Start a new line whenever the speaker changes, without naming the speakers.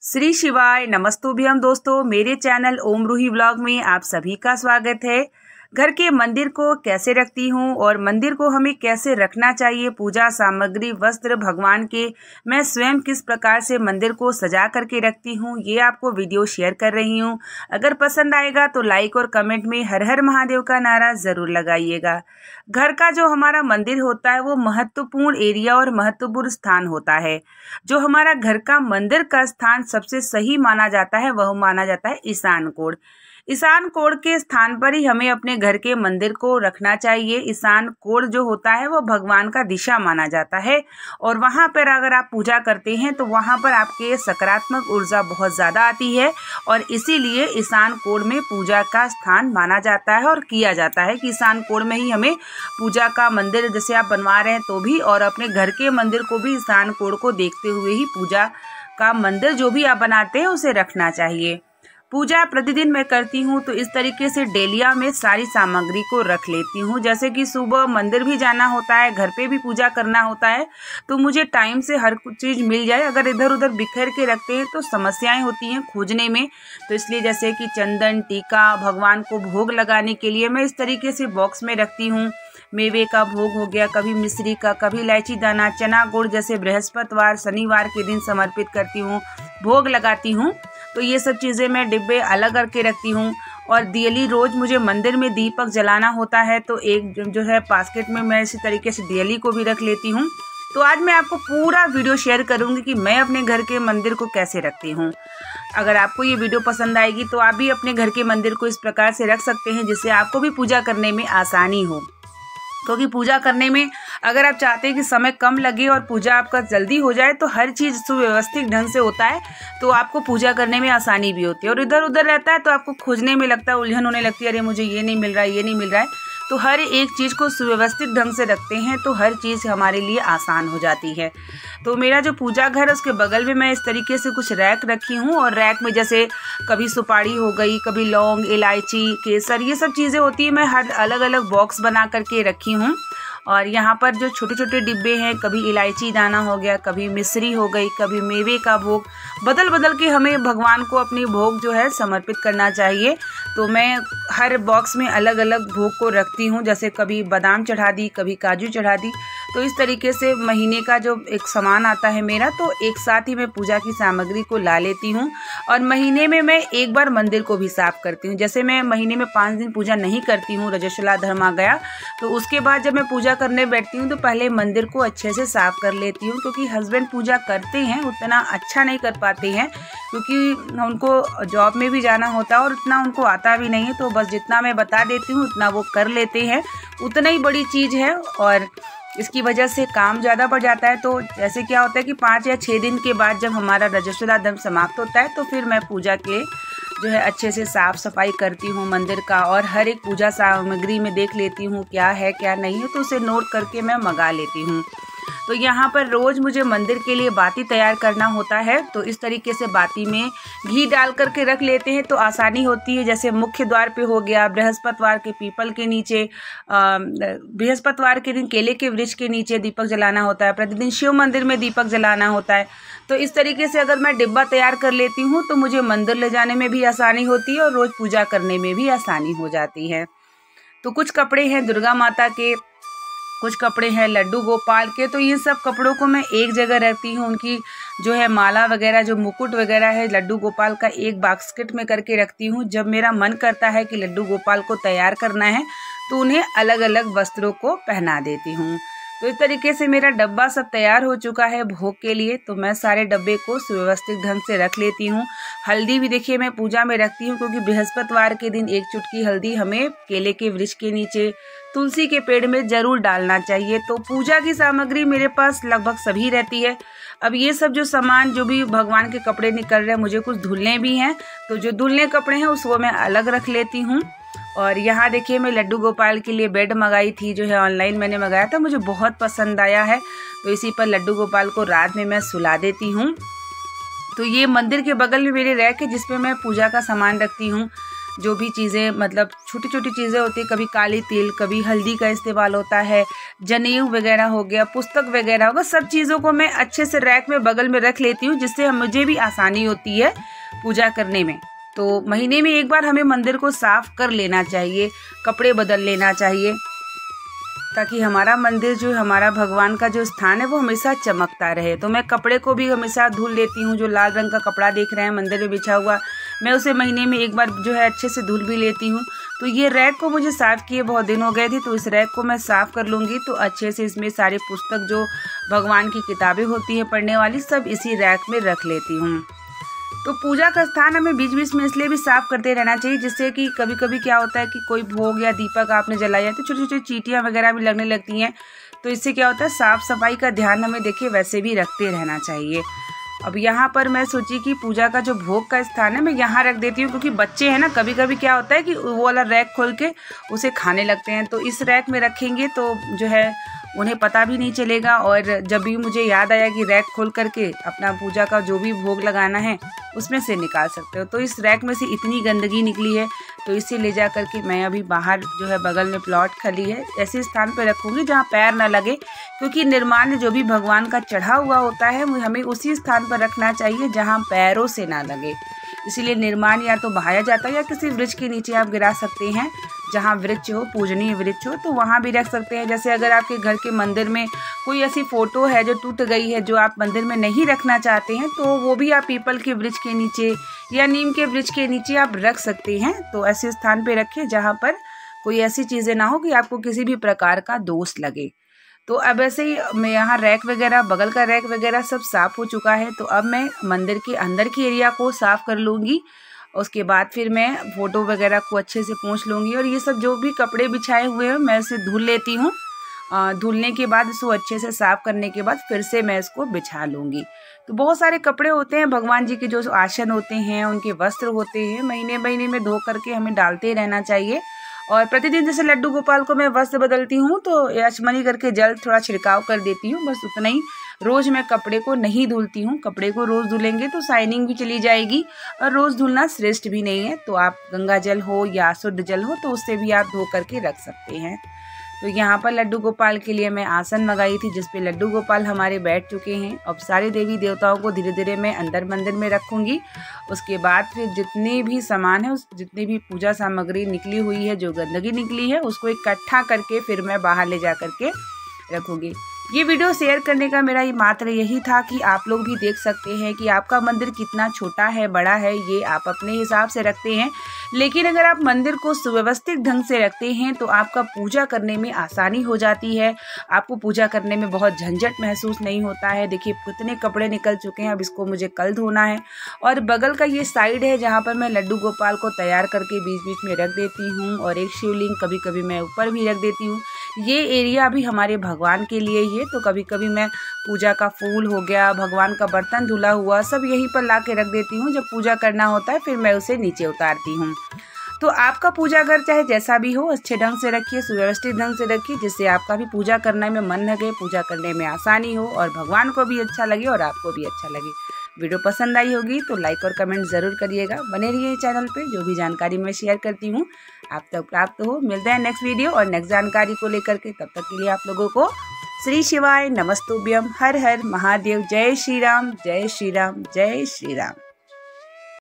श्री शिवाय नमस्तुभ्यम दोस्तों, मेरे चैनल ओम रूही व्लॉग में आप सभी का स्वागत है। घर के मंदिर को कैसे रखती हूँ और मंदिर को हमें कैसे रखना चाहिए, पूजा सामग्री वस्त्र भगवान के मैं स्वयं किस प्रकार से मंदिर को सजा करके रखती हूँ, ये आपको वीडियो शेयर कर रही हूँ। अगर पसंद आएगा तो लाइक और कमेंट में हर हर महादेव का नारा ज़रूर लगाइएगा। घर का जो हमारा मंदिर होता है वो महत्वपूर्ण एरिया और महत्वपूर्ण स्थान होता है। जो हमारा घर का मंदिर का स्थान सबसे सही माना जाता है वह माना जाता है ईशान कोण। ईशान कोण के स्थान पर ही हमें अपने घर के मंदिर को रखना चाहिए। ईशान कोण जो होता है वो भगवान का दिशा माना जाता है और वहाँ पर अगर आप पूजा करते हैं तो वहाँ पर आपके सकारात्मक ऊर्जा बहुत ज़्यादा आती है और इसीलिए ईशान कोण में पूजा का स्थान माना जाता है और किया जाता है कि ईशान कोण में ही हमें पूजा का मंदिर जैसे आप बनवा रहे हैं तो भी, और अपने घर के मंदिर को भी ईशान कोण को देखते हुए ही पूजा का मंदिर जो भी आप बनाते हैं उसे रखना चाहिए। पूजा प्रतिदिन मैं करती हूँ तो इस तरीके से डेलिया में सारी सामग्री को रख लेती हूँ। जैसे कि सुबह मंदिर भी जाना होता है, घर पे भी पूजा करना होता है, तो मुझे टाइम से हर कुछ चीज़ मिल जाए। अगर इधर उधर बिखेर के रखते हैं तो समस्याएं होती हैं खोजने में, तो इसलिए जैसे कि चंदन टीका भगवान को भोग लगाने के लिए मैं इस तरीके से बॉक्स में रखती हूँ। मेवे का भोग हो गया, कभी मिश्री का, कभी इलायची दाना, चना गुड़ जैसे बृहस्पतिवार शनिवार के दिन समर्पित करती हूँ, भोग लगाती हूँ। तो ये सब चीज़ें मैं डिब्बे अलग करके रखती हूँ। और दियली रोज़ मुझे मंदिर में दीपक जलाना होता है तो एक जो है बास्केट में मैं इसी तरीके से दियली को भी रख लेती हूँ। तो आज मैं आपको पूरा वीडियो शेयर करूँगी कि मैं अपने घर के मंदिर को कैसे रखती हूँ। अगर आपको ये वीडियो पसंद आएगी तो आप भी अपने घर के मंदिर को इस प्रकार से रख सकते हैं जिससे आपको भी पूजा करने में आसानी हो। क्योंकि पूजा करने में अगर आप चाहते हैं कि समय कम लगे और पूजा आपका जल्दी हो जाए तो हर चीज़ सुव्यवस्थित ढंग से होता है तो आपको पूजा करने में आसानी भी होती है। और इधर उधर रहता है तो आपको खोजने में लगता है, उलझन होने लगती है, अरे मुझे ये नहीं मिल रहा है, ये नहीं मिल रहा है। तो हर एक चीज़ को सुव्यवस्थित ढंग से रखते हैं तो हर चीज़ हमारे लिए आसान हो जाती है। तो मेरा जो पूजा घर है उसके बगल में मैं इस तरीके से कुछ रैक रखी हूँ और रैक में जैसे कभी सुपारी हो गई, कभी लौंग, इलायची, केसर, ये सब चीज़ें होती है मैं हर अलग अलग बॉक्स बना करके रखी हूँ। और यहाँ पर जो छोटे छोटे डिब्बे हैं, कभी इलायची दाना हो गया, कभी मिश्री हो गई, कभी मेवे का भोग, बदल बदल के हमें भगवान को अपनी भोग जो है समर्पित करना चाहिए। तो मैं हर बॉक्स में अलग अलग भोग को रखती हूँ, जैसे कभी बादाम चढ़ा दी, कभी काजू चढ़ा दी। तो इस तरीके से महीने का जो एक सामान आता है मेरा, तो एक साथ ही मैं पूजा की सामग्री को ला लेती हूँ। और महीने में मैं एक बार मंदिर को भी साफ़ करती हूँ। जैसे मैं महीने में 5 दिन पूजा नहीं करती हूँ, रजस्वला धर्म आ गया, तो उसके बाद जब मैं पूजा करने बैठती हूँ तो पहले मंदिर को अच्छे से साफ़ कर लेती हूँ। क्योंकि हस्बैंड पूजा करते हैं उतना अच्छा नहीं कर पाते हैं क्योंकि उनको जॉब में भी जाना होता है और उतना उनको आता भी नहीं है, तो बस जितना मैं बता देती हूँ उतना वो कर लेते हैं, उतना ही बड़ी चीज़ है। और इसकी वजह से काम ज़्यादा बढ़ जाता है। तो जैसे क्या होता है कि 5 या 6 दिन के बाद जब हमारा रजस्वला धर्म समाप्त होता है तो फिर मैं पूजा के जो है अच्छे से साफ़ सफाई करती हूँ मंदिर का, और हर एक पूजा सामग्री में देख लेती हूँ क्या है क्या नहीं है, तो उसे नोट करके मैं मंगा लेती हूँ। तो यहाँ पर रोज़ मुझे मंदिर के लिए बाती तैयार करना होता है, तो इस तरीके से बाती में घी डाल करके रख लेते हैं तो आसानी होती है। जैसे मुख्य द्वार पे हो गया, बृहस्पतिवार के पीपल के नीचे, बृहस्पतिवार के दिन केले के वृक्ष के नीचे दीपक जलाना होता है, प्रतिदिन शिव मंदिर में दीपक जलाना होता है। तो इस तरीके से अगर मैं डिब्बा तैयार कर लेती हूँ तो मुझे मंदिर ले जाने में भी आसानी होती है और रोज़ पूजा करने में भी आसानी हो जाती है। तो कुछ कपड़े हैं दुर्गा माता के, कुछ कपड़े हैं लड्डू गोपाल के, तो ये सब कपड़ों को मैं एक जगह रखती हूँ। उनकी जो है माला वगैरह, जो मुकुट वगैरह है लड्डू गोपाल का, एक बास्केट में करके रखती हूँ। जब मेरा मन करता है कि लड्डू गोपाल को तैयार करना है तो उन्हें अलग अलग वस्त्रों को पहना देती हूँ। तो इस तरीके से मेरा डब्बा सब तैयार हो चुका है भोग के लिए। तो मैं सारे डब्बे को सुव्यवस्थित ढंग से रख लेती हूँ। हल्दी भी देखिए मैं पूजा में रखती हूँ क्योंकि बृहस्पतिवार के दिन 1 चुटकी हल्दी हमें केले के वृक्ष के नीचे, तुलसी के पेड़ में ज़रूर डालना चाहिए। तो पूजा की सामग्री मेरे पास लगभग सभी रहती है। अब ये सब जो सामान, जो भी भगवान के कपड़े निकल रहे हैं, मुझे कुछ धुलने भी हैं, तो जो धुलने कपड़े हैं उसको मैं अलग रख लेती हूँ। और यहाँ देखिए मैं लड्डू गोपाल के लिए बेड मंगाई थी, जो है ऑनलाइन मैंने मंगाया था, मुझे बहुत पसंद आया है। तो इसी पर लड्डू गोपाल को रात में मैं सुला देती हूँ। तो ये मंदिर के बगल में मेरे रैक है जिसपे मैं पूजा का सामान रखती हूँ। जो भी चीज़ें मतलब छोटी छोटी चीज़ें होती है, कभी काली तिल, कभी हल्दी का इस्तेमाल होता है, जनेऊ वगैरह हो गया, पुस्तक वगैरह होगा, सब चीज़ों को मैं अच्छे से रैक में बगल में रख लेती हूँ, जिससे मुझे भी आसानी होती है पूजा करने में। तो महीने में एक बार हमें मंदिर को साफ कर लेना चाहिए, कपड़े बदल लेना चाहिए, ताकि हमारा मंदिर जो हमारा भगवान का जो स्थान है वो हमेशा चमकता रहे। तो मैं कपड़े को भी हमेशा धुल लेती हूँ। जो लाल रंग का कपड़ा देख रहे हैं मंदिर में बिछा हुआ, मैं उसे महीने में एक बार जो है अच्छे से धुल भी लेती हूँ। तो ये रैक को मुझे साफ़ किए बहुत दिन हो गए थे, तो इस रैक को मैं साफ़ कर लूँगी। तो अच्छे से इसमें सारे पुस्तक जो भगवान की किताबें होती हैं पढ़ने वाली, सब इसी रैक में रख लेती हूँ। तो पूजा का स्थान हमें बीच बीच में इसलिए भी साफ़ करते रहना चाहिए, जिससे कि कभी कभी क्या होता है कि कोई भोग या दीपक आपने जलाया तो छोटी छोटी चींटियाँ वगैरह भी लगने लगती हैं। तो इससे क्या होता है, साफ़ सफाई का ध्यान हमें देखिए वैसे भी रखते रहना चाहिए। अब यहाँ पर मैं सोची कि पूजा का जो भोग का स्थान है मैं यहाँ रख देती हूँ, क्योंकि बच्चे हैं ना, कभी कभी क्या होता है कि वो वाला रैक खोल के उसे खाने लगते हैं। तो इस रैक में रखेंगे तो जो है उन्हें पता भी नहीं चलेगा, और जब भी मुझे याद आया कि रैक खोल करके अपना पूजा का जो भी भोग लगाना है उसमें से निकाल सकते हो। तो इस रैक में से इतनी गंदगी निकली है, तो इसे ले जा करके मैं अभी बाहर जो है बगल में प्लॉट खाली है ऐसे स्थान पर रखूँगी जहाँ पैर ना लगे, क्योंकि निर्माल्य जो भी भगवान का चढ़ा हुआ होता है हमें उसी स्थान पर रखना चाहिए जहाँ पैरों से ना लगे। इसीलिए निर्माल्य या तो बहाया जाता है या किसी वृक्ष के नीचे आप गिरा सकते हैं, जहाँ वृक्ष हो, पूजनीय वृक्ष हो, तो वहाँ भी रख सकते हैं। जैसे अगर आपके घर के मंदिर में कोई ऐसी फ़ोटो है जो टूट गई है, जो आप मंदिर में नहीं रखना चाहते हैं, तो वो भी आप पीपल के वृक्ष के नीचे या नीम के वृक्ष के नीचे आप रख सकते हैं। तो ऐसे स्थान पे रखें जहाँ पर कोई ऐसी चीज़ें ना हो कि आपको किसी भी प्रकार का दोष लगे। तो अब ऐसे ही मैं यहाँ रैक वगैरह, बगल का रैक वगैरह सब साफ़ हो चुका है। तो अब मैं मंदिर के अंदर की एरिया को साफ़ कर लूँगी। उसके बाद फिर मैं फ़ोटो वगैरह को अच्छे से पोंछ लूँगी, और ये सब जो भी कपड़े बिछाए हुए हैं मैं इसे धुल लेती हूँ। धुलने के बाद इसको अच्छे से साफ़ करने के बाद फिर से मैं इसको बिछा लूँगी। तो बहुत सारे कपड़े होते हैं, भगवान जी के जो आसन होते हैं, उनके वस्त्र होते हैं, महीने महीने में धो करके हमें डालते रहना चाहिए। और प्रतिदिन जैसे लड्डू गोपाल को मैं वस्त्र बदलती हूँ तो यशमनी करके जल थोड़ा छिड़काव कर देती हूँ, बस उतना ही। रोज़ मैं कपड़े को नहीं धुलती हूँ। कपड़े को रोज़ धुलेंगे तो शाइनिंग भी चली जाएगी, और रोज़ धुलना श्रेष्ठ भी नहीं है। तो आप गंगा जल हो या शुद्ध जल हो तो उससे भी आप धो करके रख सकते हैं। तो यहाँ पर लड्डू गोपाल के लिए मैं आसन मंगाई थी, जिस पे लड्डू गोपाल हमारे बैठ चुके हैं। अब सारे देवी देवताओं को धीरे धीरे मैं अंदर मंदिर में रखूँगी। उसके बाद फिर जितने भी सामान है, जितनी भी पूजा सामग्री निकली हुई है, जो गंदगी निकली है, उसको इकट्ठा करके फिर मैं बाहर ले जा करके रखूँगी। ये वीडियो शेयर करने का मेरा ये मात्र यही था कि आप लोग भी देख सकते हैं कि आपका मंदिर कितना छोटा है, बड़ा है, ये आप अपने हिसाब से रखते हैं। लेकिन अगर आप मंदिर को सुव्यवस्थित ढंग से रखते हैं तो आपका पूजा करने में आसानी हो जाती है। आपको पूजा करने में बहुत झंझट महसूस नहीं होता है। देखिए कितने कपड़े निकल चुके हैं, अब इसको मुझे कल धोना है। और बगल का ये साइड है जहाँ पर मैं लड्डू गोपाल को तैयार करके बीच बीच में रख देती हूँ, और एक शिवलिंग कभी कभी मैं ऊपर भी रख देती हूँ। ये एरिया भी हमारे भगवान के लिए ही है, तो कभी कभी मैं पूजा का फूल हो गया, भगवान का बर्तन धुला हुआ, सब यहीं पर ला के रख देती हूँ। जब पूजा करना होता है फिर मैं उसे नीचे उतारती हूँ। तो आपका पूजा घर चाहे जैसा भी हो, अच्छे ढंग से रखिए, सुव्यवस्थित ढंग से रखिए, जिससे आपका भी पूजा करने में मन लगे, पूजा करने में आसानी हो, और भगवान को भी अच्छा लगे और आपको भी अच्छा लगे। वीडियो पसंद आई होगी तो लाइक और कमेंट ज़रूर करिएगा। बने रहिए चैनल पे, जो भी जानकारी मैं शेयर करती हूँ आप तक प्राप्त हो। मिलते हैं नेक्स्ट वीडियो और नेक्स्ट जानकारी को लेकर के। तब तक के लिए आप लोगों को श्री शिवाय नमस्तुभ्यम। हर हर महादेव। जय श्री राम, जय श्री राम, जय श्री राम।